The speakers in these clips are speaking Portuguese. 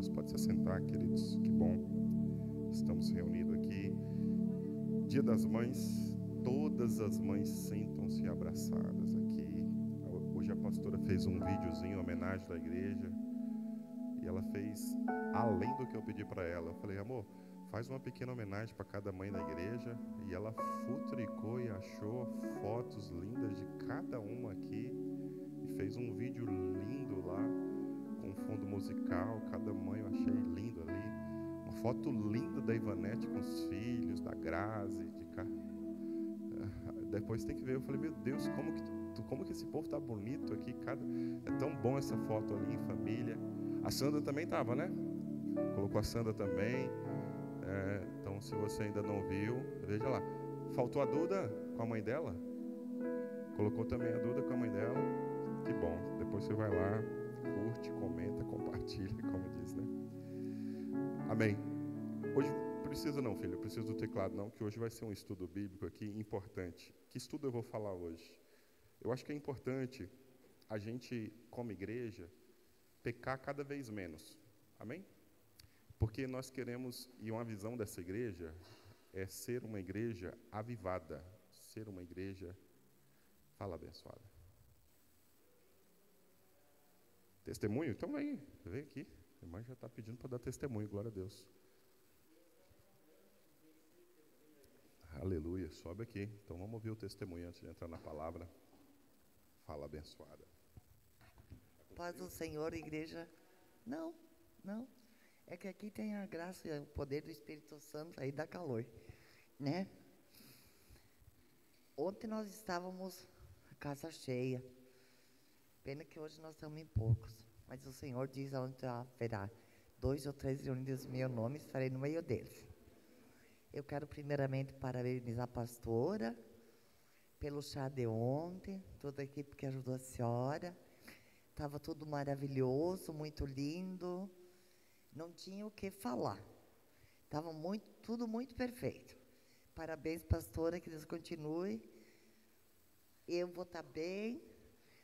Deus. Pode se assentar, queridos. Que bom. Estamos reunidos aqui. Dia das Mães. Todas as mães sentam-se abraçadas aqui. Hoje a pastora fez um videozinho em homenagem da igreja. E ela fez além do que eu pedi para ela. Eu falei, amor, faz uma pequena homenagem para cada mãe da igreja. E ela futricou e achou fotos lindas de cada uma aqui. E fez um vídeo lindo lá, com fundo musical. Cada mãe eu achei lindo ali. Uma foto linda da Ivanete com os filhos, da Grazi. Depois tem que ver. Eu falei, meu Deus, como que esse povo tá bonito aqui. É tão bom essa foto ali em família. A Sandra também estava, né? Colocou a Sandra também. Então, se você ainda não viu, veja lá. Faltou a Duda com a mãe dela. Colocou também a Duda com a mãe dela. Que bom. Depois você vai lá, curte, comenta, compartilha, como diz, né? Amém. Hoje, precisa não, filho. Eu preciso do teclado não, que hoje vai ser um estudo bíblico aqui importante. Que estudo eu vou falar hoje? Eu acho que é importante a gente, como igreja, pecar cada vez menos. Amém? Porque nós queremos, e uma visão dessa igreja é ser uma igreja avivada, ser uma igreja, fala abençoada. Testemunho? Então vem aqui. A irmã já está pedindo para dar testemunho, glória a Deus. Aleluia, sobe aqui. Então vamos ouvir o testemunho antes de entrar na palavra. Fala abençoada. Paz do Senhor, igreja. Não. É que aqui tem a graça e o poder do Espírito Santo, aí dá calor, né? Ontem nós estávamos a casa cheia. Pena que hoje nós estamos em poucos. Mas o Senhor diz onde haverá 2 ou 3 reunidos em meu nome, estarei no meio deles. Eu quero primeiramente parabenizar a pastora pelo chá de ontem, toda a equipe que ajudou a senhora. Estava tudo maravilhoso, muito lindo. Não tinha o que falar. Estava tudo muito perfeito. Parabéns, pastora, que Deus continue. Eu vou estar bem.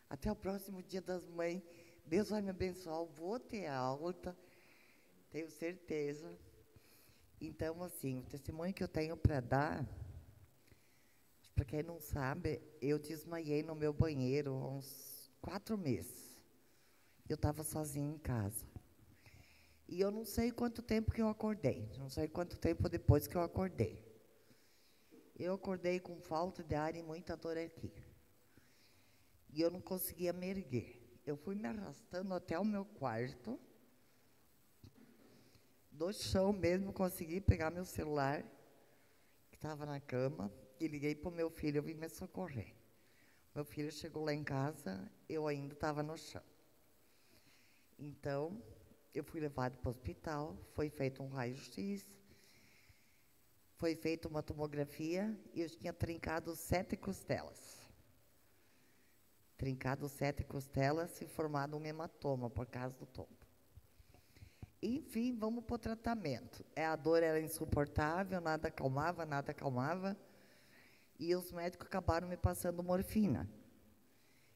Até o próximo Dia das Mães. Deus vai me abençoar. Eu vou ter alta. Tenho certeza. Então, assim, o testemunho que eu tenho para dar, para quem não sabe, eu desmaiei no meu banheiro há uns 4 meses. Eu estava sozinha em casa. E eu não sei quanto tempo que eu acordei. Não sei quanto tempo depois que eu acordei. Eu acordei com falta de ar e muita dor aqui. E eu não conseguia me erguer. Eu fui me arrastando até o meu quarto. Do chão mesmo, consegui pegar meu celular, que estava na cama, e liguei para o meu filho, eu vim me socorrer. Meu filho chegou lá em casa, eu ainda estava no chão. Então, eu fui levado para o hospital, foi feito um raio-x, foi feita uma tomografia, e eu tinha trincado 7 costelas. Trincado 7 costelas e formado um hematoma por causa do tombo. Enfim, vamos para o tratamento. A dor era insuportável, nada acalmava. E os médicos acabaram me passando morfina.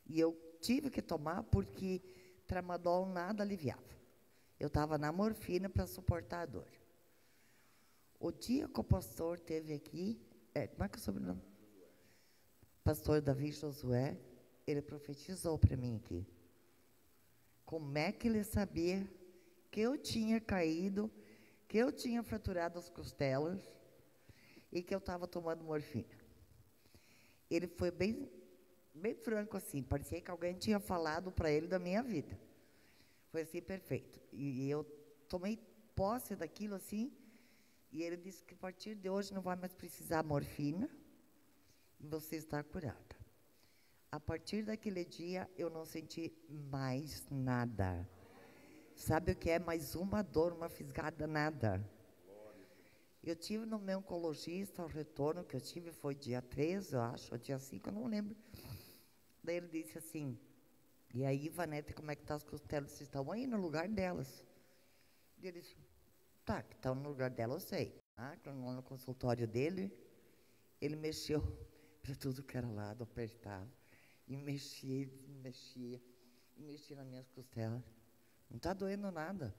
E eu tive que tomar porque tramadol nada aliviava. Eu estava na morfina para suportar a dor. O dia que o pastor esteve aqui, como é que é o sobrenome? Pastor Davi Josué, ele profetizou para mim aqui. Como é que ele sabia que eu tinha caído, que eu tinha fraturado as costelas e que eu estava tomando morfina? Ele foi bem franco assim, parecia que alguém tinha falado para ele da minha vida. Foi assim, perfeito. E eu tomei posse daquilo assim, e ele disse que a partir de hoje não vai mais precisar morfina e você está curada. A partir daquele dia, eu não senti mais nada. Sabe o que é? Mais uma dor, uma fisgada, nada. Eu tive no meu oncologista, o retorno que eu tive foi dia 13, eu acho, ou dia 5, eu não lembro. Daí ele disse assim, e aí, Ivanete, como é que estão as costelas? Vocês estão aí no lugar delas. E ele disse, tá, que estão no lugar delas, eu sei. Lá no consultório dele, ele mexeu para tudo que era lado, apertava. E mexia nas minhas costelas. Não está doendo nada.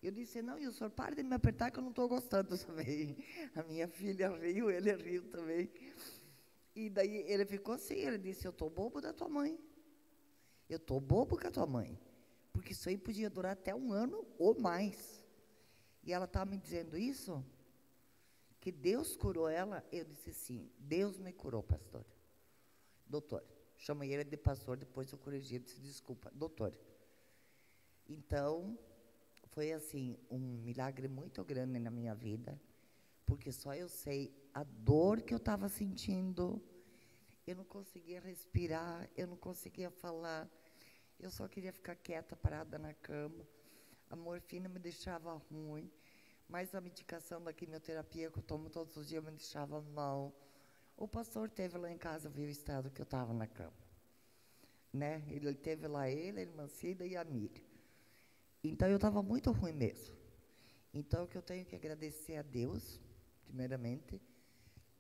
Eu disse, não, e o senhor para de me apertar que eu não estou gostando também. A minha filha riu, ele riu também. E daí ele ficou assim, ele disse, eu estou bobo da tua mãe. Eu estou bobo com a tua mãe. Porque isso aí podia durar até 1 ano ou mais. E ela estava me dizendo isso, que Deus curou ela. Eu disse, sim, Deus me curou, pastor. Doutor. Chamei ele de pastor, depois eu corrigi, eu disse, desculpa, doutor. Então, foi assim, um milagre muito grande na minha vida, porque só eu sei a dor que eu estava sentindo. Eu não conseguia respirar, eu não conseguia falar, eu só queria ficar quieta, parada na cama. A morfina me deixava ruim, mas a medicação da quimioterapia que eu tomo todos os dias me deixava mal. O pastor teve lá em casa, viu o estado que eu estava na cama. Né? Ele teve lá, ele, a irmã Cida e a Miriam. Então, eu estava muito ruim mesmo. Então, o que eu tenho que agradecer a Deus, primeiramente,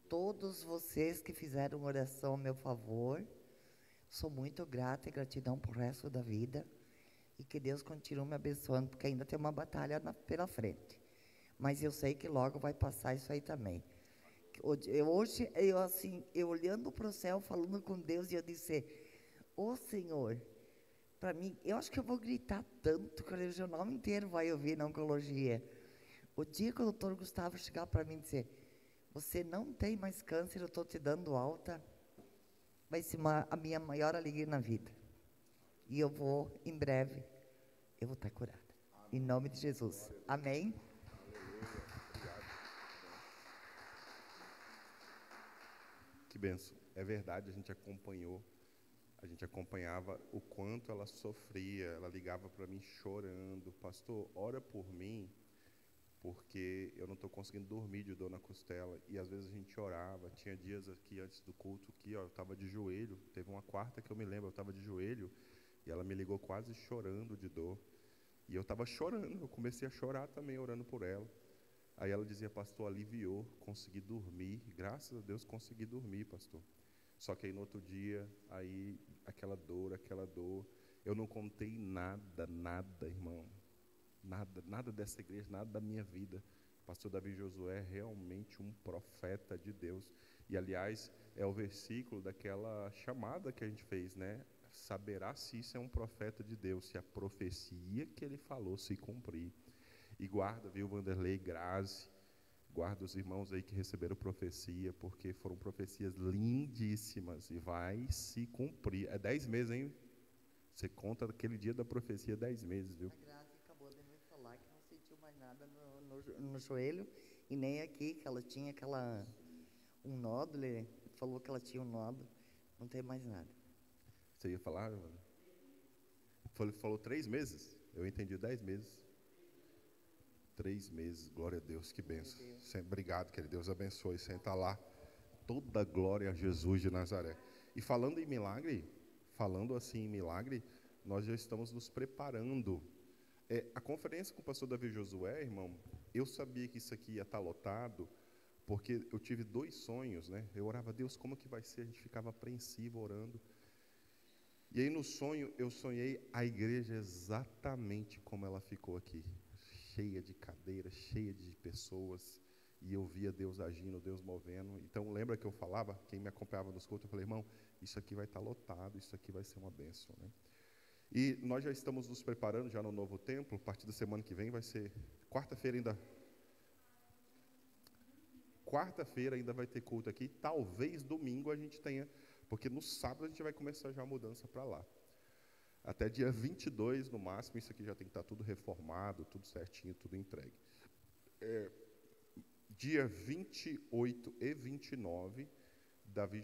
todos vocês que fizeram oração a meu favor, sou muito grata e gratidão para o resto da vida, e que Deus continue me abençoando, porque ainda tem uma batalha pela frente. Mas eu sei que logo vai passar isso aí também. Hoje, eu olhando para o céu, falando com Deus, e eu disse, ô Senhor, para mim, eu acho que eu vou gritar tanto que o regional inteiro vai ouvir na oncologia. O dia que o doutor Gustavo chegar para mim e dizer, você não tem mais câncer, eu estou te dando alta, vai ser a minha maior alegria na vida. E eu vou, em breve, eu vou estar curada. Em nome de Jesus. Amém? Que benção. É verdade, a gente acompanhava o quanto ela sofria, ela ligava para mim chorando, pastor, ora por mim, porque eu não estou conseguindo dormir de dor na costela. E às vezes a gente orava, tinha dias aqui antes do culto que eu estava de joelho, teve uma quarta que eu me lembro, eu estava de joelho, e ela me ligou quase chorando de dor. E eu estava chorando, eu comecei a chorar também, orando por ela. Aí ela dizia, pastor, aliviou, consegui dormir, graças a Deus consegui dormir, pastor. Só que aí no outro dia, aí aquela dor, eu não contei nada, irmão, nada dessa igreja, nada da minha vida. Pastor Davi Josué é realmente um profeta de Deus. E aliás, é o versículo daquela chamada que a gente fez, né? Saberá se isso é um profeta de Deus, se a profecia que ele falou se cumprir. E guarda, viu, Vanderlei, Grazi, guarda os irmãos aí que receberam profecia, porque foram profecias lindíssimas e vai se cumprir. É 10 meses, hein? Você conta aquele dia da profecia, 10 meses, viu? A Grazi acabou de me falar que não sentiu mais nada no joelho, e nem aqui, que ela tinha um nódulo, ele falou que ela tinha um nódulo, não tem mais nada. Você ia falar? Falou 3 meses? Eu entendi 10 meses. 3 meses, glória a Deus, que benção. Obrigado, querido, Deus abençoe. Senta lá, toda glória a Jesus de Nazaré. E falando em milagre, nós já estamos nos preparando. A conferência com o pastor Davi Josué, irmão, eu sabia que isso aqui ia estar lotado, porque eu tive 2 sonhos, né? Eu orava, Deus, como que vai ser? A gente ficava apreensivo orando. E aí no sonho, eu sonhei a igreja exatamente como ela ficou aqui. Cheia de cadeiras, cheia de pessoas, e eu via Deus agindo, Deus movendo. Então, lembra que eu falava, quem me acompanhava nos cultos, eu falei, irmão, isso aqui vai estar lotado, isso aqui vai ser uma bênção, né? E nós já estamos nos preparando já no novo templo, a partir da semana que vem vai ser, quarta-feira ainda vai ter culto aqui, talvez domingo a gente tenha, porque no sábado a gente vai começar já a mudança para lá. Até dia 22, no máximo, isso aqui já tem que estar tudo reformado, tudo certinho, tudo entregue. Dia 28 e 29, Davi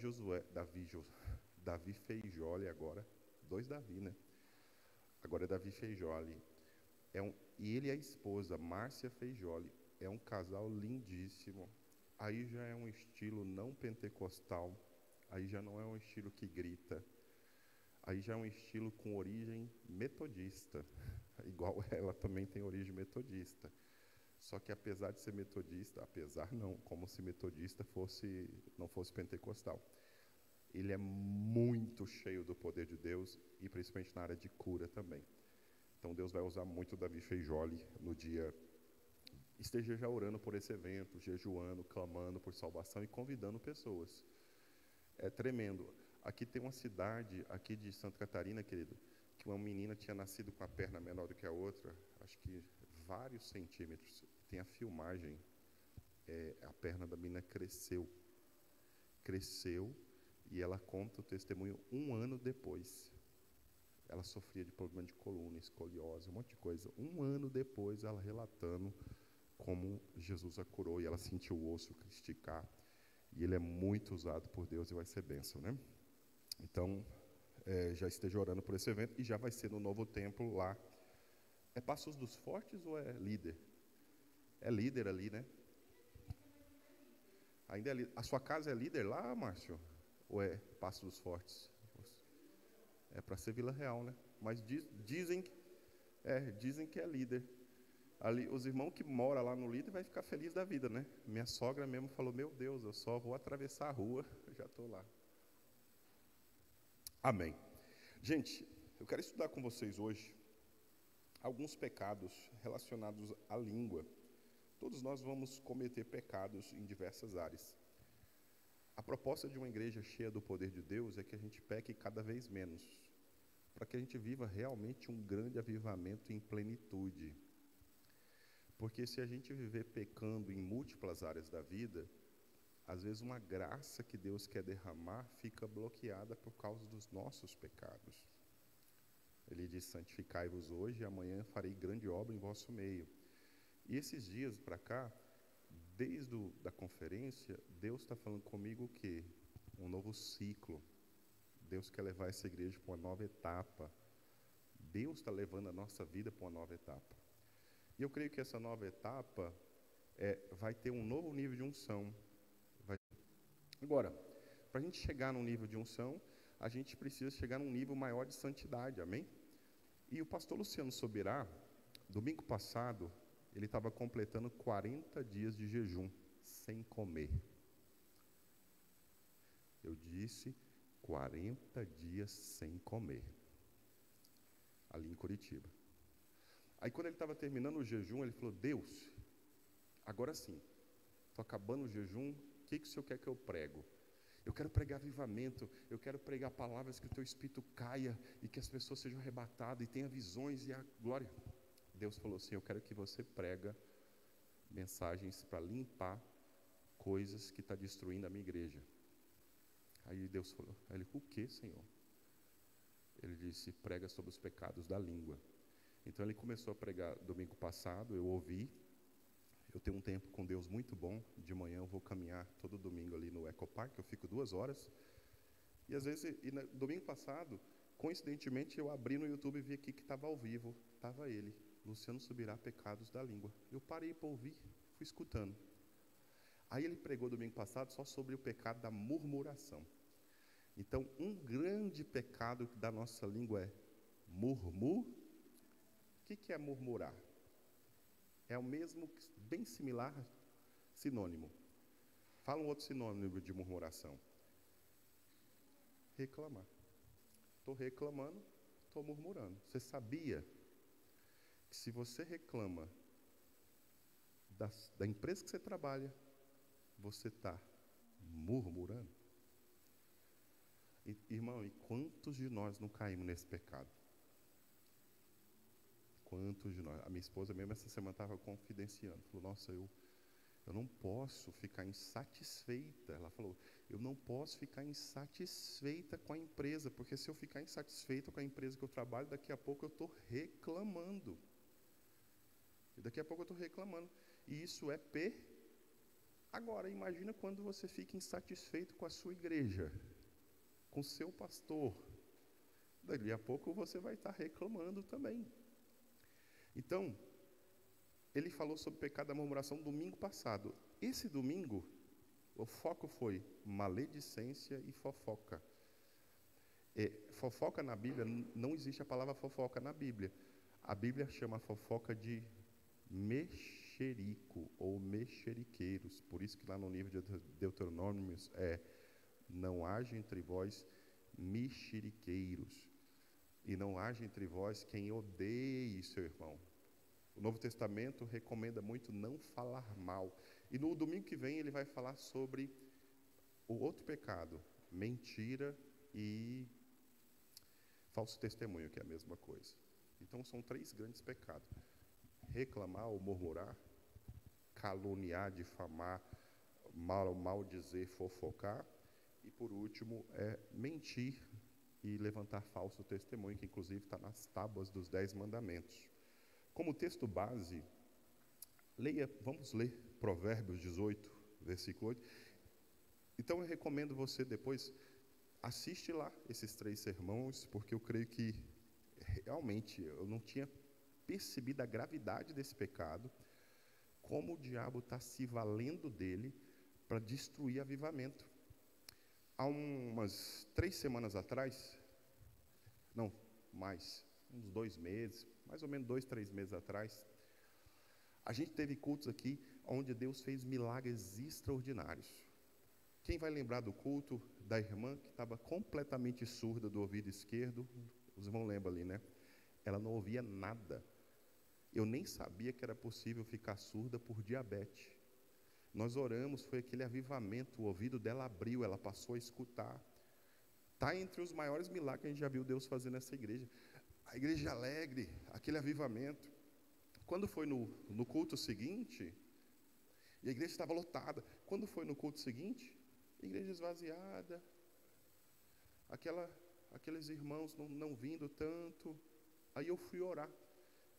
Feijoli agora, 2 Davi, né? Agora é Davi Feijoli. E ele e a esposa, Márcia Feijoli, é um casal lindíssimo. Aí já é um estilo não pentecostal, aí já não é um estilo que grita. Aí já é um estilo com origem metodista, igual ela também tem origem metodista. Só que apesar de ser metodista, como se metodista não fosse pentecostal. Ele é muito cheio do poder de Deus, e principalmente na área de cura também. Então Deus vai usar muito Davi Feijoli no dia. Esteja já orando por esse evento, jejuando, clamando por salvação e convidando pessoas. É tremendo. Aqui tem uma cidade, aqui de Santa Catarina, querido, que uma menina tinha nascido com a perna menor do que a outra, acho que vários centímetros. Tem a filmagem. A perna da menina cresceu, e ela conta o testemunho 1 ano depois. Ela sofria de problema de coluna, escoliose, um monte de coisa. 1 ano depois, ela relatando como Jesus a curou, e ela sentiu o osso esticar. E ele é muito usado por Deus e vai ser bênção, né? Então, já esteja orando por esse evento, e já vai ser no novo templo lá. É Passos dos Fortes ou é Líder? É Líder ali, né? Ainda a sua casa é Líder lá, Márcio? Ou é Passos dos Fortes? É para ser Vila Real, né? Mas dizem que é Líder. Ali, os irmãos que moram lá no Líder vai ficar feliz da vida, né? Minha sogra mesmo falou, meu Deus, eu só vou atravessar a rua, já estou lá. Amém. Gente, eu quero estudar com vocês hoje alguns pecados relacionados à língua. Todos nós vamos cometer pecados em diversas áreas. A proposta de uma igreja cheia do poder de Deus é que a gente peque cada vez menos, para que a gente viva realmente um grande avivamento em plenitude. Porque se a gente viver pecando em múltiplas áreas da vida, às vezes uma graça que Deus quer derramar fica bloqueada por causa dos nossos pecados. Ele diz, santificai-vos hoje e amanhã farei grande obra em vosso meio. E esses dias para cá, desde a conferência, Deus está falando comigo o quê? Um novo ciclo. Deus quer levar essa igreja para uma nova etapa. Deus está levando a nossa vida para uma nova etapa. E eu creio que essa nova etapa vai ter um novo nível de unção. Agora, para a gente chegar num nível de unção, a gente precisa chegar num nível maior de santidade, amém? E o pastor Luciano Sobirá, domingo passado, ele estava completando 40 dias de jejum, sem comer. Eu disse 40 dias sem comer, ali em Curitiba. Aí quando ele estava terminando o jejum, ele falou, Deus, agora sim, estou acabando o jejum, o que o Senhor quer que eu prego? Eu quero pregar avivamento, eu quero pregar palavras que o teu Espírito caia, e que as pessoas sejam arrebatadas, e tenham visões, e a glória. Deus falou assim, eu quero que você prega mensagens para limpar coisas que está destruindo a minha igreja. Aí Deus falou, o que, Senhor? Ele disse, prega sobre os pecados da língua. Então ele começou a pregar domingo passado, eu ouvi. Eu tenho um tempo com Deus muito bom. De manhã eu vou caminhar todo domingo ali no Ecopark, eu fico 2 horas. E às vezes, domingo passado, coincidentemente, eu abri no YouTube e vi aqui que estava ao vivo. Estava ele, Luciano Subirá, pecados da língua. Eu parei para ouvir, fui escutando. Aí ele pregou domingo passado só sobre o pecado da murmuração. Então, um grande pecado da nossa língua é murmur. O que é murmurar? É o mesmo, bem similar, sinônimo. Fala um outro sinônimo de murmuração. Reclamar. Estou reclamando, estou murmurando. Você sabia que se você reclama da empresa que você trabalha, você está murmurando? Irmão, e quantos de nós não caímos nesse pecado? Quantos de nós? A minha esposa mesmo essa semana estava confidenciando. Falou, nossa, eu não posso ficar insatisfeita. Ela falou, eu não posso ficar insatisfeita com a empresa, porque se eu ficar insatisfeita com a empresa que eu trabalho, daqui a pouco eu estou reclamando. E daqui a pouco eu estou reclamando. E isso é Agora, imagina quando você fica insatisfeito com a sua igreja, com o seu pastor. Daqui a pouco você vai estar reclamando também. Então, ele falou sobre o pecado da murmuração domingo passado. Esse domingo, o foco foi maledicência e fofoca. Fofoca na Bíblia, não existe a palavra fofoca na Bíblia. A Bíblia chama a fofoca de mexerico ou mexeriqueiros. Por isso que lá no livro de Deuteronômios não haja entre vós mexeriqueiros. e não haja entre vós quem odeie seu irmão. O Novo Testamento recomenda muito não falar mal. E no domingo que vem ele vai falar sobre o outro pecado, mentira e falso testemunho, que é a mesma coisa. Então são 3 grandes pecados: reclamar ou murmurar, caluniar, difamar, maldizer, fofocar, e por último mentir e levantar falso testemunho, que inclusive está nas tábuas dos 10 mandamentos. Como texto base, vamos ler Provérbios 18, versículo 8. Então eu recomendo você depois, assiste lá esses 3 sermões, porque eu creio que realmente eu não tinha percebido a gravidade desse pecado, como o diabo está se valendo dele para destruir avivamento. Há umas 3 semanas atrás, não, mais, uns 2 meses, mais ou menos 2, 3 meses atrás, a gente teve cultos aqui onde Deus fez milagres extraordinários. Quem vai lembrar do culto da irmã que estava completamente surda do ouvido esquerdo? Os irmãos lembram ali, né? Ela não ouvia nada. Eu nem sabia que era possível ficar surda por diabetes. Nós oramos, foi aquele avivamento, o ouvido dela abriu, ela passou a escutar. Está entre os maiores milagres que a gente já viu Deus fazer nessa igreja. A igreja alegre, aquele avivamento. Quando foi no culto seguinte, e a igreja estava lotada. Quando foi no culto seguinte, a igreja esvaziada, aqueles irmãos não vindo tanto. Aí eu fui orar.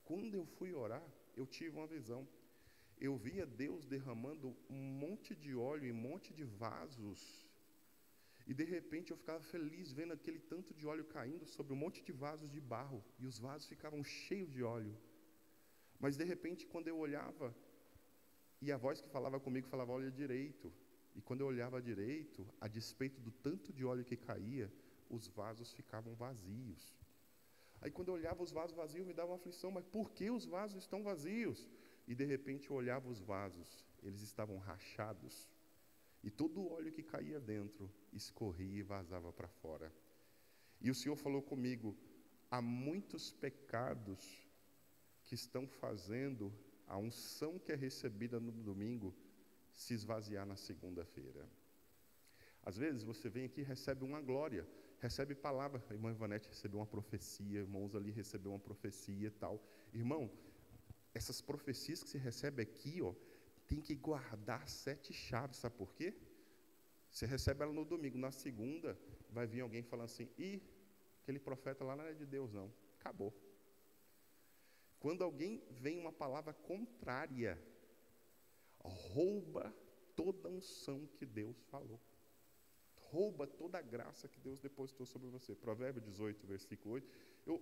Quando eu fui orar, eu tive uma visão. Eu via Deus derramando um monte de óleo em um monte de vasos. E de repente eu ficava feliz vendo aquele tanto de óleo caindo sobre um monte de vasos de barro. E os vasos ficavam cheios de óleo. Mas de repente, quando eu olhava, e a voz que falava comigo falava: olha direito. E quando eu olhava direito, a despeito do tanto de óleo que caía, os vasos ficavam vazios. Aí quando eu olhava os vasos vazios, me dava uma aflição: mas por que os vasos estão vazios? E de repente eu olhava os vasos, eles estavam rachados. E todo o óleo que caía dentro, escorria e vazava para fora. E o Senhor falou comigo: há muitos pecados que estão fazendo a unção que é recebida no domingo se esvaziar na segunda-feira. Às vezes você vem aqui e recebe uma glória, recebe palavra. A irmã Ivanete recebeu uma profecia, irmãos ali recebeu uma profecia e tal. Irmão, essas profecias que você recebe aqui, tem que guardar 7 chaves, sabe por quê? Você recebe ela no domingo, na segunda vai vir alguém falando assim: aquele profeta lá não é de Deus não, acabou. Quando alguém vem uma palavra contrária, rouba toda a unção que Deus falou. Rouba toda a graça que Deus depositou sobre você. Provérbios 18, versículo 8.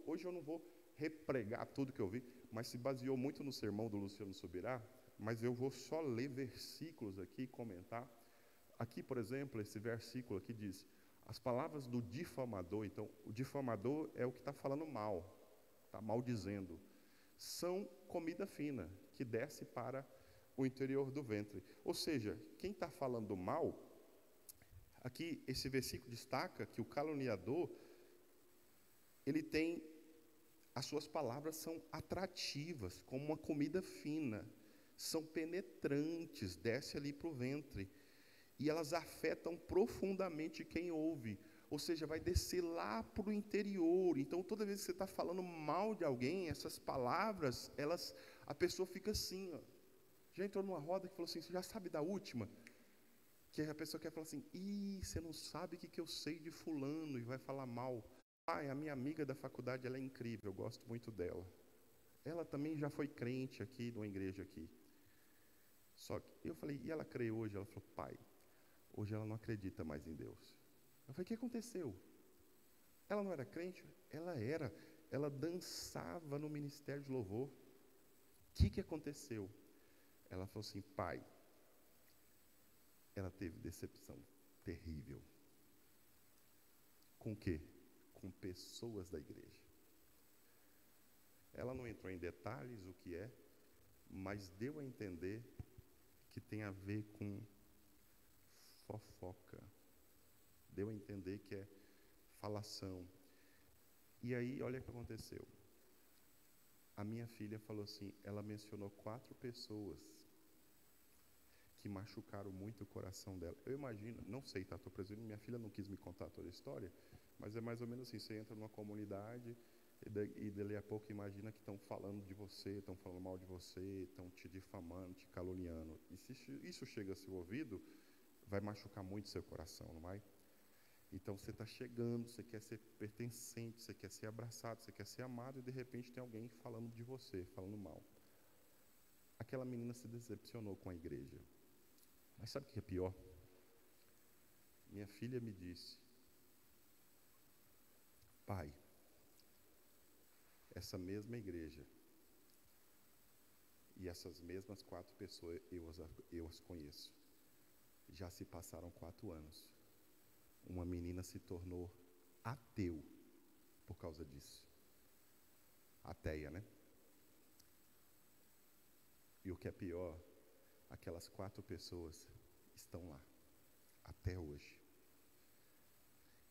Hoje eu não vou repregar tudo que eu vi, mas se baseou muito no sermão do Luciano Subirá, mas eu vou só ler versículos aqui e comentar. Aqui, por exemplo, esse versículo aqui diz: as palavras do difamador. Então, o difamador é o que está falando mal, está maldizendo. São comida fina, que desce para o interior do ventre. Ou seja, quem está falando mal, aqui esse versículo destaca que o caluniador, ele tem, as suas palavras são atrativas, como uma comida fina, são penetrantes, desce ali para o ventre, e elas afetam profundamente quem ouve. Ou seja, vai descer lá para o interior. Então, toda vez que você está falando mal de alguém, essas palavras, a pessoa fica assim, Já entrou numa roda que falou assim: você já sabe da última? Que a pessoa quer falar assim: você não sabe o que eu sei de fulano, e vai falar mal. A minha amiga da faculdade, ela é incrível, eu gosto muito dela. Ela também já foi crente aqui, numa igreja aqui. Só que eu falei: e ela crê hoje? Ela falou: pai, hoje ela não acredita mais em Deus. Eu falei: o que aconteceu? Ela não era crente? Ela era. Ela dançava no ministério de louvor. O que aconteceu? Ela falou assim: pai, ela teve decepção terrível. Com o quê? Com pessoas da igreja. Ela não entrou em detalhes o que é, mas deu a entender que tem a ver com fofoca. Deu a entender que é falação. E aí, olha o que aconteceu. A minha filha falou assim, ela mencionou 4 pessoas que machucaram muito o coração dela. Eu imagino, não sei, tá? Estou presumindo, minha filha não quis me contar toda a história, mas é mais ou menos assim, você entra numa comunidade e dali a pouco imagina que estão falando de você, estão falando mal de você, estão te difamando, te caluniando. E se isso chega ao seu ouvido, vai machucar muito seu coração, não vai? Então você está chegando, você quer ser pertencente, você quer ser abraçado, você quer ser amado, e de repente tem alguém falando de você, falando mal. Aquela menina se decepcionou com a igreja. Mas sabe o que é pior? Minha filha me disse, pai, essa mesma igreja e essas mesmas 4 pessoas, eu as conheço. Já se passaram 4 anos. Uma menina se tornou ateu por causa disso. Ateia, né? E o que é pior, aquelas 4 pessoas estão lá, até hoje.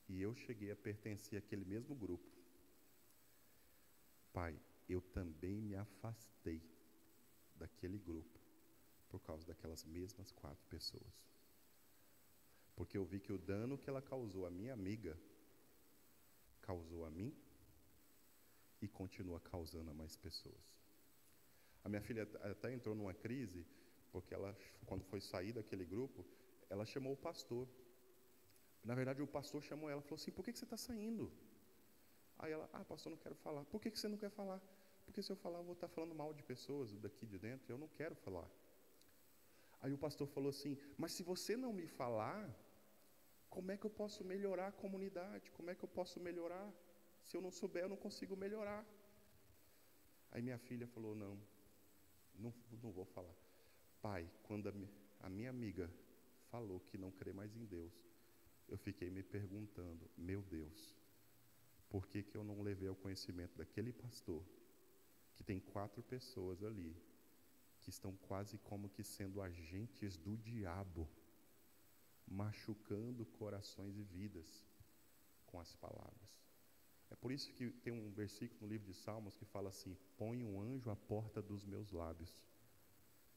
E eu cheguei a pertencer àquele mesmo grupo. Pai, eu também me afastei daquele grupo por causa daquelas mesmas 4 pessoas. Porque eu vi que o dano que ela causou à minha amiga, causou a mim e continua causando a mais pessoas. A minha filha até entrou numa crise, porque ela, quando foi sair daquele grupo, ela chamou o pastor. Na verdade, o pastor chamou ela e falou assim, por que você está saindo? Aí ela, pastor, não quero falar. Por que você não quer falar? Porque se eu falar, eu vou estar falando mal de pessoas daqui de dentro, eu não quero falar. Aí o pastor falou assim, mas se você não me falar, como é que eu posso melhorar a comunidade? Como é que eu posso melhorar? Se eu não souber, eu não consigo melhorar. Aí minha filha falou, não vou falar. Pai, quando a minha amiga falou que não crê mais em Deus, eu fiquei me perguntando, meu Deus, por que eu não levei ao conhecimento daquele pastor, que tem 4 pessoas ali, que estão quase como que sendo agentes do diabo, machucando corações e vidas com as palavras. É por isso que tem um versículo no livro de Salmos que fala assim, põe um anjo à porta dos meus lábios,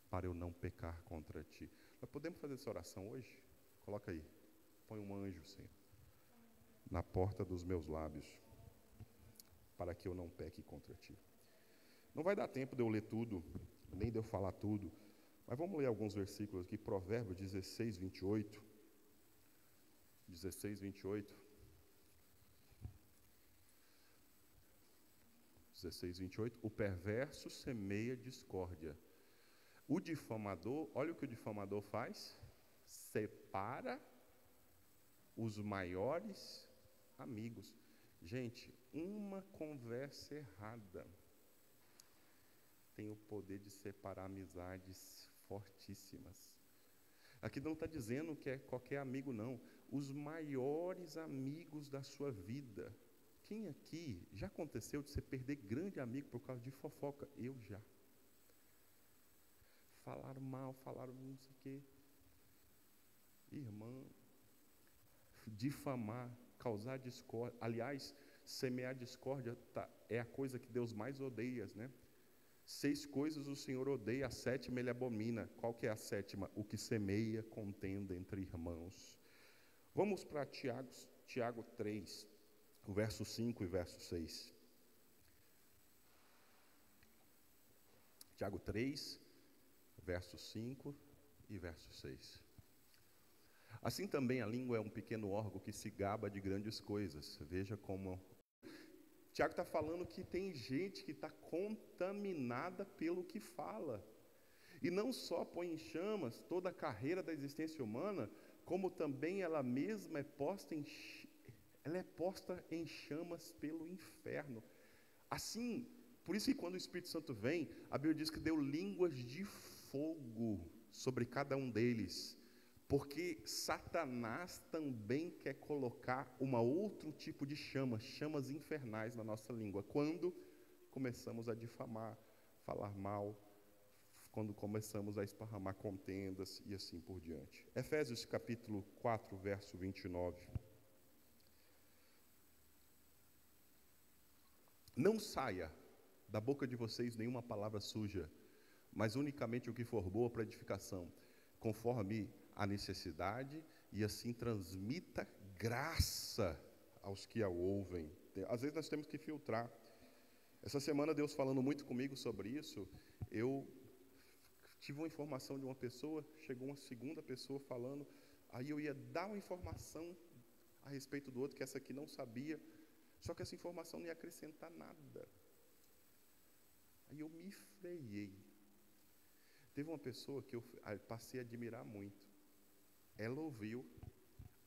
para eu não pecar contra ti. Nós podemos fazer essa oração hoje? Coloca aí, põe um anjo, Senhor, na porta dos meus lábios, para que eu não peque contra ti. Não vai dar tempo de eu ler tudo, nem de eu falar tudo, mas vamos ler alguns versículos aqui, Provérbios 16, 28. 16, 28. 16, 28. O perverso semeia discórdia. O difamador, olha o que o difamador faz. Separa os maiores amigos. Gente, uma conversa errada tem o poder de separar amizades fortíssimas. Aqui não está dizendo que é qualquer amigo, não. Os maiores amigos da sua vida. Quem aqui já aconteceu de você perder grande amigo por causa de fofoca? Eu já. Falaram mal, falaram não sei o quê. Irmão, difamar, causar discórdia. Aliás, semear discórdia é a coisa que Deus mais odeia, né? 6 coisas o Senhor odeia, a 7ª Ele abomina. Qual que é a 7ª? O que semeia contenda entre irmãos. Vamos para Tiago 3, o verso 5 e verso 6. Tiago 3, verso 5 e verso 6. Assim também a língua é um pequeno órgão que se gaba de grandes coisas. Veja como... Tiago está falando que tem gente que está contaminada pelo que fala. E não só põe em chamas toda a carreira da existência humana, como também ela mesma é posta em chamas pelo inferno. Assim, por isso que quando o Espírito Santo vem, a Bíblia diz que deu línguas de fogo sobre cada um deles. Porque Satanás também quer colocar outro tipo de chamas infernais na nossa língua. Quando começamos a difamar, falar mal, quando começamos a esparramar contendas e assim por diante. Efésios capítulo 4, verso 29. Não saia da boca de vocês nenhuma palavra suja, mas unicamente o que for boa para edificação, conforme a necessidade, e assim transmita graça aos que a ouvem. Às vezes nós temos que filtrar. Essa semana Deus falando muito comigo sobre isso, eu tive uma informação de uma pessoa, chegou uma segunda pessoa falando, aí eu ia dar uma informação a respeito do outro, que essa aqui não sabia, só que essa informação não ia acrescentar nada. Aí eu me freiei. Teve uma pessoa que eu passei a admirar muito. Ela ouviu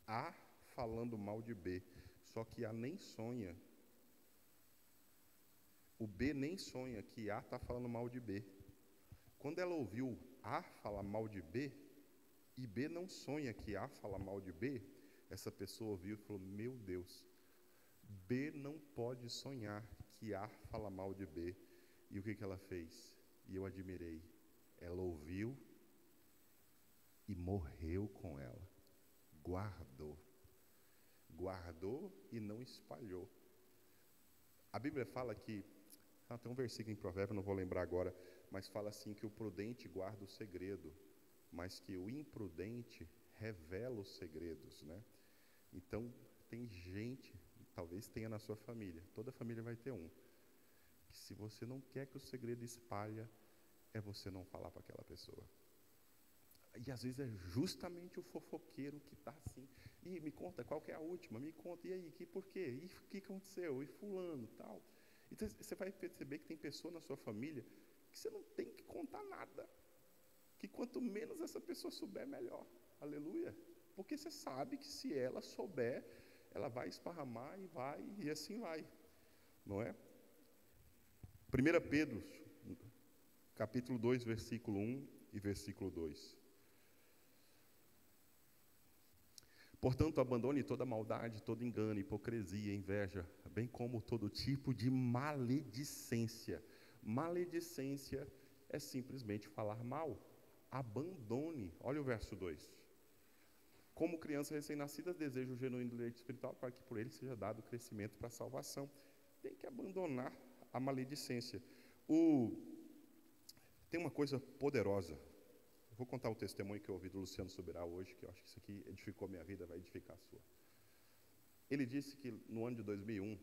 A falando mal de B, só que A nem sonha. O B nem sonha que A está falando mal de B. Quando ela ouviu A falar mal de B, e B não sonha que A fala mal de B, essa pessoa ouviu e falou, meu Deus, B não pode sonhar que A fala mal de B. E o que ela fez? E eu admirei. Ela ouviu e morreu com ela. Guardou. Guardou e não espalhou. A Bíblia fala que, tem um versículo em Provérbios, não vou lembrar agora, mas fala assim que o prudente guarda o segredo, mas que o imprudente revela os segredos, né? Então, tem gente, talvez tenha na sua família, toda família vai ter um, que se você não quer que o segredo espalhe, é você não falar para aquela pessoa. E às vezes é justamente o fofoqueiro que está assim, e me conta qual que é a última, me conta, e aí, por quê? E o que aconteceu? E fulano, tal. Então você vai perceber que tem pessoa na sua família que você não tem que contar nada, que quanto menos essa pessoa souber, melhor. Aleluia. Porque você sabe que se ela souber, ela vai esparramar e assim vai, não é? 1 Pedro, capítulo 2, versículo 1 e versículo 2. Portanto, abandone toda maldade, todo engano, hipocrisia, inveja, bem como todo tipo de maledicência. Maledicência é simplesmente falar mal. Abandone. Olha o verso 2. Como criança recém-nascida, deseja o genuíno leite espiritual para que por ele seja dado crescimento para a salvação. Tem que abandonar a maledicência. Tem uma coisa poderosa. Eu vou contar o testemunho que eu ouvi do Luciano Subirá hoje, que eu acho que isso aqui edificou minha vida, vai edificar a sua. Ele disse que no ano de 2001,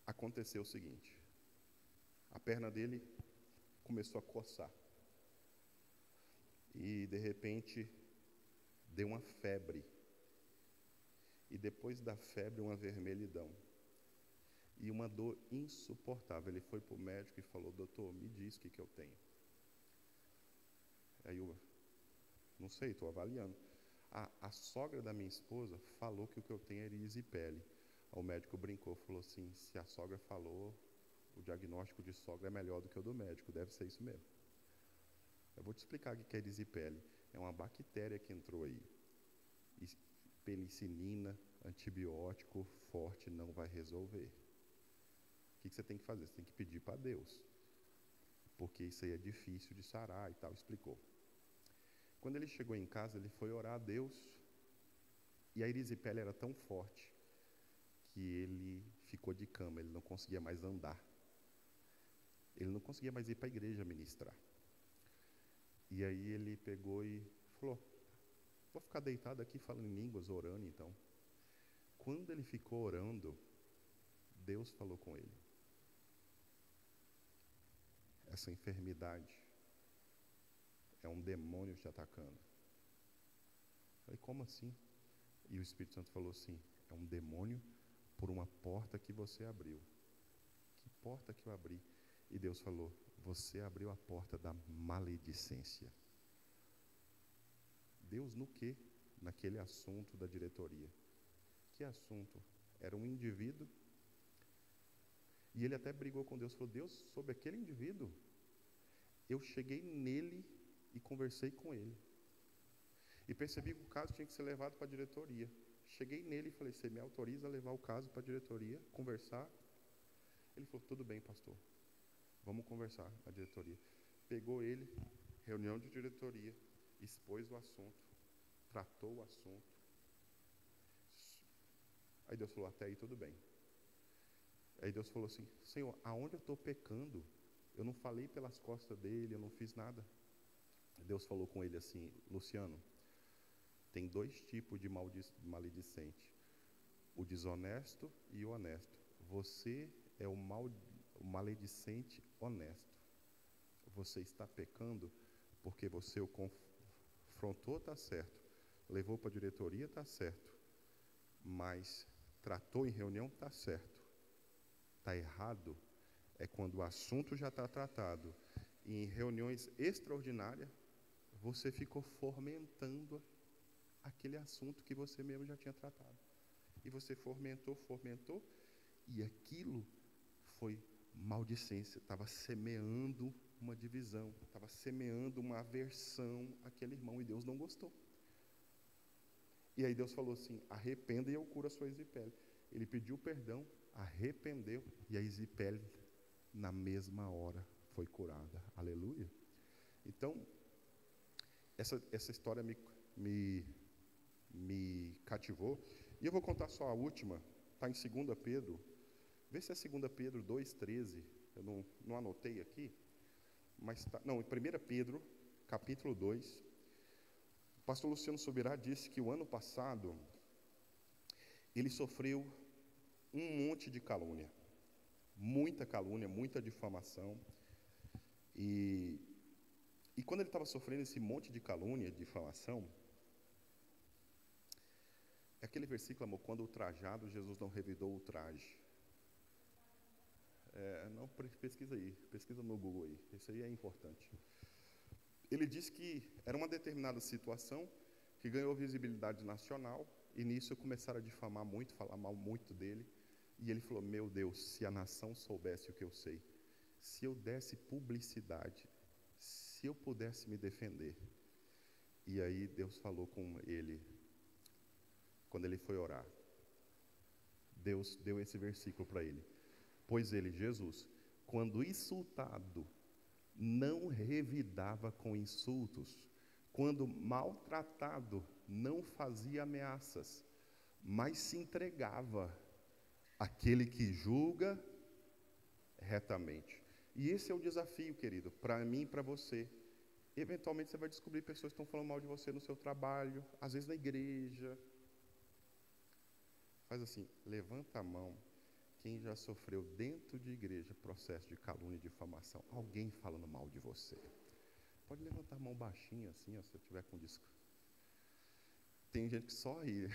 aconteceu o seguinte. A perna dele começou a coçar. E, de repente, deu uma febre. E depois da febre, uma vermelhidão. E uma dor insuportável. Ele foi para o médico e falou, doutor, me diz o que eu tenho. Aí eu, não sei, estou avaliando. A sogra da minha esposa falou que o que eu tenho é erisipele. O médico brincou, falou assim, se a sogra falou, o diagnóstico de sogra é melhor do que o do médico, deve ser isso mesmo. Eu vou te explicar o que é erisipele. É uma bactéria que entrou aí. Penicilina, antibiótico forte não vai resolver. O que você tem que fazer? Você tem que pedir para Deus. Porque isso aí é difícil de sarar e tal, explicou. Quando ele chegou em casa, ele foi orar a Deus, e a erisipele era tão forte, que ele ficou de cama, ele não conseguia mais andar. Ele não conseguia mais ir para a igreja ministrar. E aí ele pegou e falou, vou ficar deitado aqui falando em línguas, orando então. Quando ele ficou orando, Deus falou com ele. Essa enfermidade é um demônio te atacando. Eu falei, como assim? E o Espírito Santo falou assim, é um demônio por uma porta que você abriu. Que porta que eu abri? E Deus falou, você abriu a porta da maledicência. Deus no quê? Naquele assunto da diretoria. Que assunto? Era um indivíduo. E ele até brigou com Deus, falou, Deus, sobre aquele indivíduo, eu cheguei nele e conversei com ele. E percebi que o caso tinha que ser levado para a diretoria. Cheguei nele e falei, você me autoriza a levar o caso para a diretoria, conversar? Ele falou, tudo bem, pastor, vamos conversar na diretoria. Pegou ele, reunião de diretoria, expôs o assunto, tratou o assunto. Aí Deus falou, até aí tudo bem. Aí Deus falou assim, Senhor, aonde eu estou pecando? Eu não falei pelas costas dele, eu não fiz nada. Deus falou com ele assim, Luciano, tem 2 tipos de maledicente, o desonesto e o honesto. Você é o maledicente honesto. Você está pecando porque você o confrontou, está certo, levou para a diretoria, está certo, mas tratou em reunião, está certo. Está errado é quando o assunto já está tratado e em reuniões extraordinárias você ficou fomentando aquele assunto que você mesmo já tinha tratado. E você fomentou, e aquilo foi maldicência, estava semeando uma divisão, estava semeando uma aversão àquele irmão, e Deus não gostou. E aí Deus falou assim, arrependa e eu curo a sua Isipele. Ele pediu perdão, arrependeu, e a Isipele, na mesma hora, foi curada. Aleluia. Então, essa história me cativou. E eu vou contar só a última, está em 2 Pedro. Vê se é 2 Pedro 2,13. Eu não anotei aqui, mas tá, não, em 1 Pedro, capítulo 2. O pastor Luciano Subirá disse que o ano passado ele sofreu um monte de calúnia, muita difamação. E quando ele estava sofrendo esse monte de calúnia, difamação, é aquele versículo, amor, quando ultrajado, Jesus não revidou o traje. Não, pesquisa aí, pesquisa no Google aí, isso aí é importante. Ele disse que era uma determinada situação que ganhou visibilidade nacional, e nisso começaram a difamar muito, falar mal muito dele, e ele falou, meu Deus, se a nação soubesse o que eu sei, se eu desse publicidade, se eu pudesse me defender. E aí Deus falou com ele, quando ele foi orar, Deus deu esse versículo para ele, pois ele, Jesus, quando insultado, não revidava com insultos, quando maltratado, não fazia ameaças, mas se entregava àquele que julga retamente. E esse é o desafio, querido, para mim e para você. Eventualmente você vai descobrir pessoas que estão falando mal de você no seu trabalho, às vezes na igreja. Faz assim, levanta a mão quem já sofreu dentro de igreja processo de calúnia e difamação, alguém falando mal de você. Pode levantar a mão baixinho assim, ó, se eu tiver com disco. Tem gente que só ri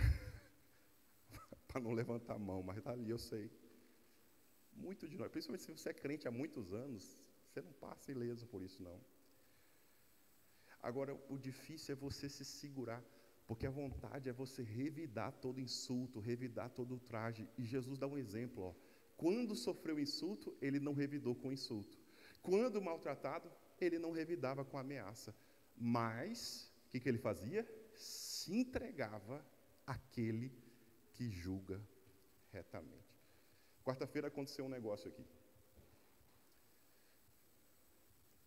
para não levantar a mão, mas está ali, eu sei. Muito de nós, principalmente se você é crente há muitos anos, você não passa ileso por isso, não. Agora, o difícil é você se segurar, porque a vontade é você revidar todo insulto, revidar todo ultraje. E Jesus dá um exemplo, ó. Quando sofreu insulto, ele não revidou com insulto. Quando maltratado, ele não revidava com ameaça. Mas, o que ele fazia? Se entregava àquele que julga retamente. Quarta-feira aconteceu um negócio aqui.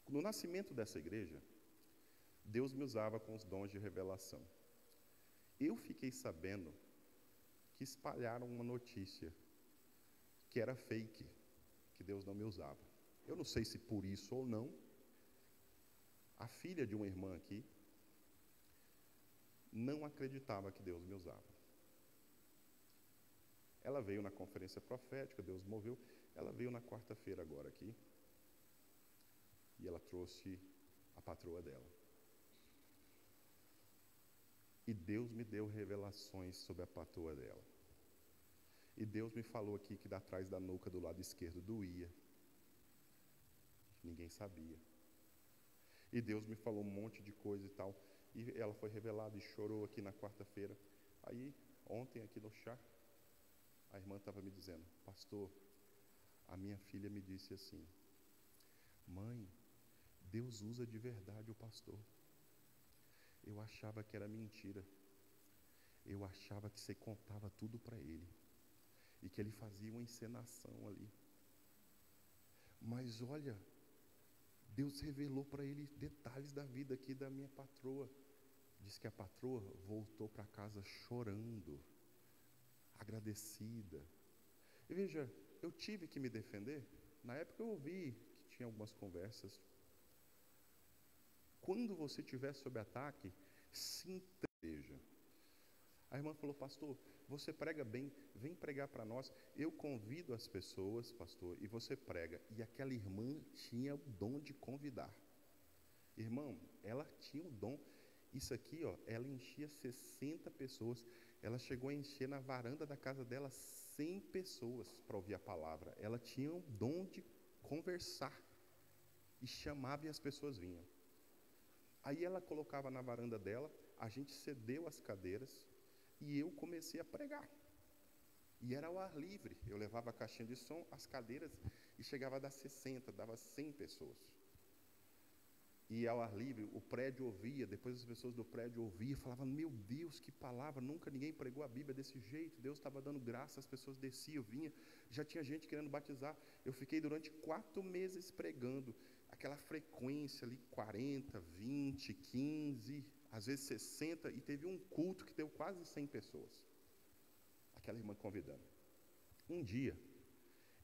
No nascimento dessa igreja, Deus me usava com os dons de revelação. Eu fiquei sabendo que espalharam uma notícia que era fake, que Deus não me usava. Eu não sei se por isso ou não. A filha de uma irmã aqui não acreditava que Deus me usava. Ela veio na conferência profética, Deus moveu. Ela veio na quarta-feira agora aqui. E ela trouxe a patroa dela. E Deus me deu revelações sobre a patroa dela. E Deus me falou aqui que atrás da nuca do lado esquerdo doía. Ninguém sabia. E Deus me falou um monte de coisa e tal. E ela foi revelada e chorou aqui na quarta-feira. Aí, ontem aqui no chá, a irmã estava me dizendo, pastor, a minha filha me disse assim, mãe, Deus usa de verdade o pastor. Eu achava que era mentira. Eu achava que você contava tudo para ele. E que ele fazia uma encenação ali. Mas olha, Deus revelou para ele detalhes da vida aqui da minha patroa. Diz que a patroa voltou para casa chorando, agradecida. E veja, eu tive que me defender. Na época eu ouvi que tinha algumas conversas. Quando você estiver sob ataque, se entreja. A irmã falou: pastor, você prega bem, vem pregar para nós. Eu convido as pessoas, pastor, e você prega. E aquela irmã tinha o dom de convidar. Irmão, ela tinha o dom. Isso aqui, ó, ela enchia 60 pessoas. Ela chegou a encher na varanda da casa dela 100 pessoas para ouvir a palavra. Ela tinha o dom de conversar. E chamava e as pessoas vinham. Aí ela colocava na varanda dela, a gente cedeu as cadeiras e eu comecei a pregar. E era ao ar livre. Eu levava a caixinha de som, as cadeiras, e chegava a dar 60, dava 100 pessoas. E ao ar livre, o prédio ouvia, depois as pessoas do prédio ouviam, falavam: meu Deus, que palavra, nunca ninguém pregou a Bíblia desse jeito, Deus estava dando graça, as pessoas desciam, vinham, já tinha gente querendo batizar. Eu fiquei durante 4 meses pregando, aquela frequência ali, 40, 20, 15, às vezes 60, e teve um culto que deu quase 100 pessoas. Aquela irmã convidando. Um dia,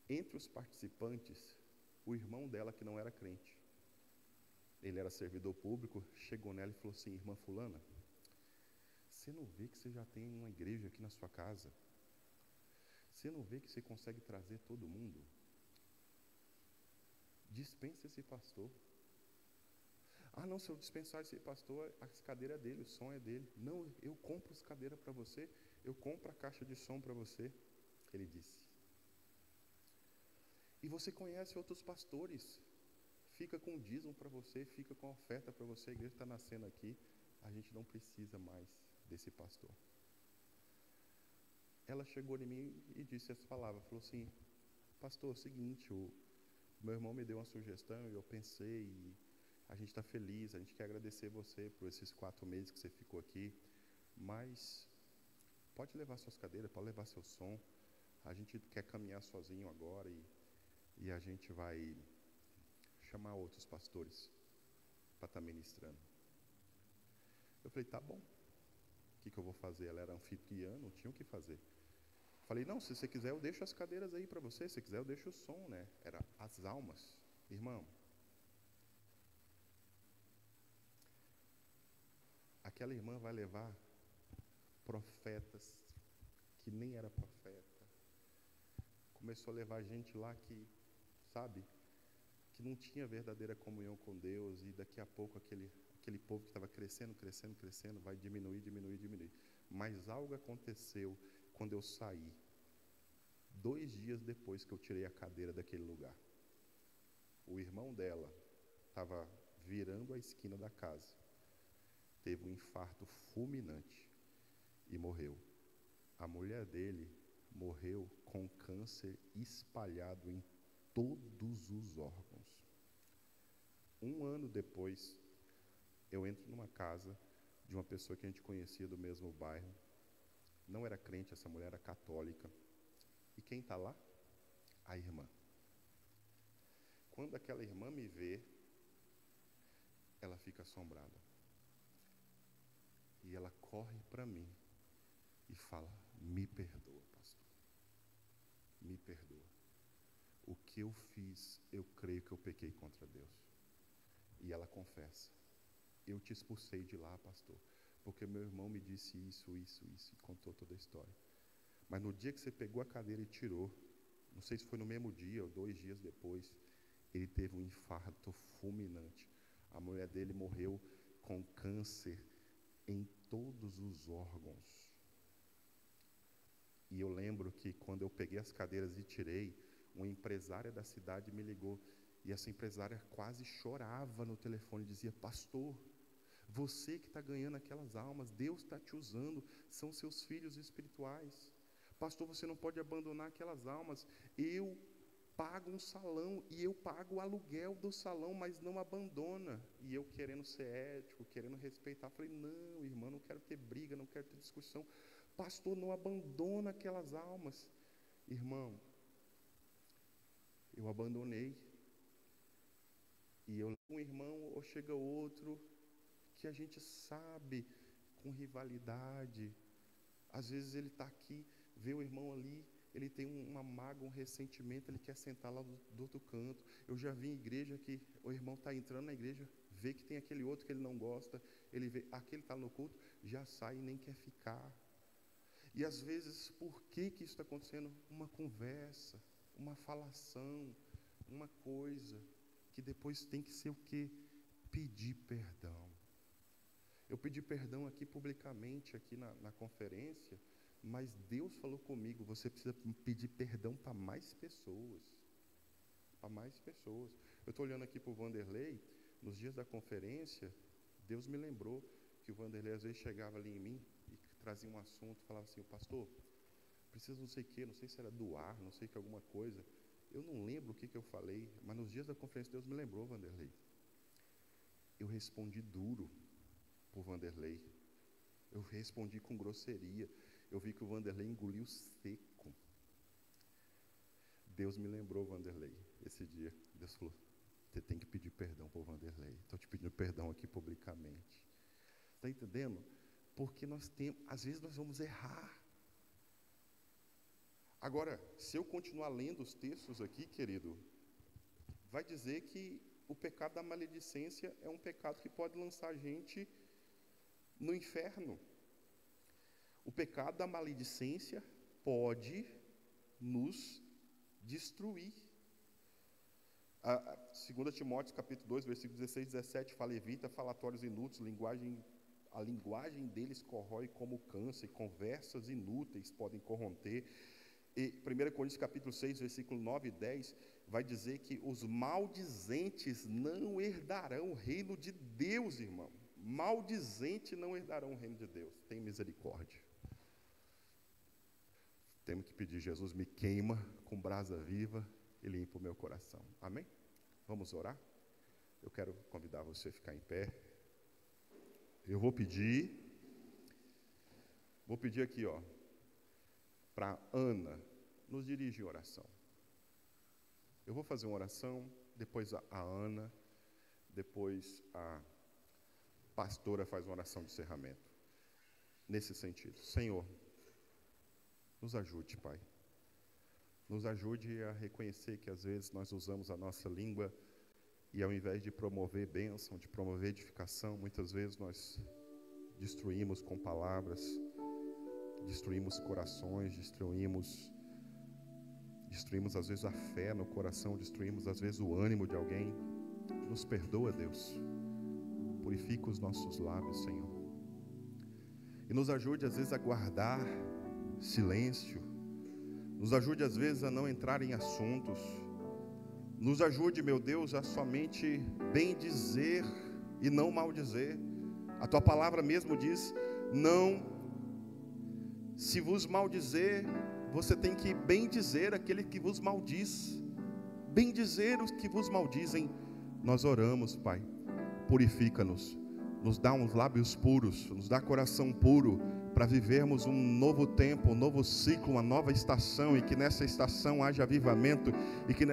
entre os participantes, o irmão dela que não era crente, ele era servidor público, chegou nela e falou assim: irmã fulana, você não vê que você já tem uma igreja aqui na sua casa? Você não vê que você consegue trazer todo mundo? Dispensa esse pastor. Ah, não, se eu dispensar esse pastor, as cadeiras é dele, o som é dele. Não, eu compro as cadeiras para você, eu compro a caixa de som para você. Ele disse. E você conhece outros pastores, fica com o dízimo para você, fica com a oferta para você, a igreja está nascendo aqui, a gente não precisa mais desse pastor. Ela chegou em mim e disse essa palavra, falou assim: pastor, é o seguinte, o meu irmão me deu uma sugestão e eu pensei, e a gente está feliz, a gente quer agradecer você por esses 4 meses que você ficou aqui, mas pode levar suas cadeiras, pode levar seu som, a gente quer caminhar sozinho agora e a gente vai chamar outros pastores para estar ministrando. Eu falei: tá bom, o que eu vou fazer? Ela era anfitriã, não tinha o que fazer. Falei: não, se você quiser eu deixo as cadeiras aí para você, se quiser eu deixo o som, né? Era as almas. Irmão, aquela irmã vai levar profetas que nem era profeta. Começou a levar gente lá que, sabe, que não tinha verdadeira comunhão com Deus, e daqui a pouco aquele povo que estava crescendo, vai diminuir. Mas algo aconteceu quando eu saí, 2 dias depois que eu tirei a cadeira daquele lugar. O irmão dela estava virando a esquina da casa, teve um infarto fulminante e morreu. A mulher dele morreu com câncer espalhado em todos os órgãos. 1 ano depois, eu entro numa casa de uma pessoa que a gente conhecia do mesmo bairro. Não era crente, essa mulher era católica. E quem está lá? A irmã. Quando aquela irmã me vê, ela fica assombrada. E ela corre para mim e fala: me perdoa, pastor. Me perdoa. O que eu fiz, eu creio que eu pequei contra Deus. E ela confessa: eu te expulsei de lá, pastor, porque meu irmão me disse isso, e contou toda a história. Mas no dia que você pegou a cadeira e tirou, não sei se foi no mesmo dia ou 2 dias depois, ele teve um infarto fulminante. A mulher dele morreu com câncer em todos os órgãos. E eu lembro que quando eu peguei as cadeiras e tirei, uma empresária da cidade me ligou, e essa empresária quase chorava no telefone, dizia: pastor, você que está ganhando aquelas almas, Deus está te usando, são seus filhos espirituais. Pastor, você não pode abandonar aquelas almas. Eu pago um salão e eu pago o aluguel do salão, mas não abandona. E eu querendo ser ético, querendo respeitar, falei: não, irmã, não quero ter briga, não quero ter discussão. Pastor, não abandona aquelas almas. Irmão, eu abandonei. E eu, um irmão, ou chega outro, que a gente sabe, com rivalidade. Às vezes ele está aqui, vê o irmão ali, ele tem uma mágoa, um ressentimento, ele quer sentar lá do outro canto. Eu já vi em igreja que o irmão está entrando na igreja, vê que tem aquele outro que ele não gosta, ele vê, aquele está no culto, já sai e nem quer ficar. E às vezes, por que isso está acontecendo? Uma conversa, uma falação, uma coisa, que depois tem que ser o quê? Pedir perdão. Eu pedi perdão aqui publicamente, aqui na conferência, mas Deus falou comigo, você precisa pedir perdão para mais pessoas. Para mais pessoas. Eu estou olhando aqui para o Vanderlei, nos dias da conferência, Deus me lembrou que o Vanderlei às vezes chegava ali em mim e trazia um assunto, falava assim, pastor, preciso não sei o quê, não sei se era doar, não sei que alguma coisa. Eu não lembro o que eu falei, mas nos dias da conferência Deus me lembrou, Vanderlei. Eu respondi duro para o Vanderlei. Eu respondi com grosseria. Eu vi que o Vanderlei engoliu seco. Deus me lembrou, Vanderlei, esse dia. Deus falou, você tem que pedir perdão para o Vanderlei. Estou te pedindo perdão aqui publicamente. Está entendendo? Porque às vezes nós vamos errar. Agora, se eu continuar lendo os textos aqui, querido, vai dizer que o pecado da maledicência é um pecado que pode lançar a gente no inferno. O pecado da maledicência pode nos destruir. 2 Timóteo capítulo 2, versículo 16 e 17, fala, evita falatórios inúteis, a linguagem deles corrói como câncer, conversas inúteis podem corromper. E 1 Coríntios capítulo 6, versículo 9 e 10, vai dizer que os maldizentes não herdarão o reino de Deus, irmão. Maldizente não herdarão o reino de Deus. Tem misericórdia. Temos que pedir, Jesus, me queima com brasa viva e limpa o meu coração. Amém? Vamos orar? Eu quero convidar você a ficar em pé. Eu vou pedir aqui, para Ana nos dirigir em oração. Eu vou fazer uma oração, depois a Ana, depois a pastora faz uma oração de encerramento. Nesse sentido, Senhor, nos ajude, Pai. Nos ajude a reconhecer que às vezes nós usamos a nossa língua e ao invés de promover bênção, de promover edificação, muitas vezes nós destruímos com palavras, destruímos corações, destruímos às vezes a fé no coração, destruímos às vezes o ânimo de alguém. Nos perdoa, Deus. Purifica os nossos lábios, Senhor. E nos ajude às vezes a guardar silêncio. Nos ajude às vezes a não entrar em assuntos. Nos ajude, meu Deus, a somente bem dizer e não mal dizer. A tua palavra mesmo diz, não, se vos maldizer, você tem que bem dizer aquele que vos maldiz. Bem dizer os que vos maldizem. Nós oramos, Pai, purifica-nos, nos dá uns lábios puros, nos dá coração puro, para vivermos um novo tempo, um novo ciclo, uma nova estação, e que nessa estação haja avivamento, e que nessa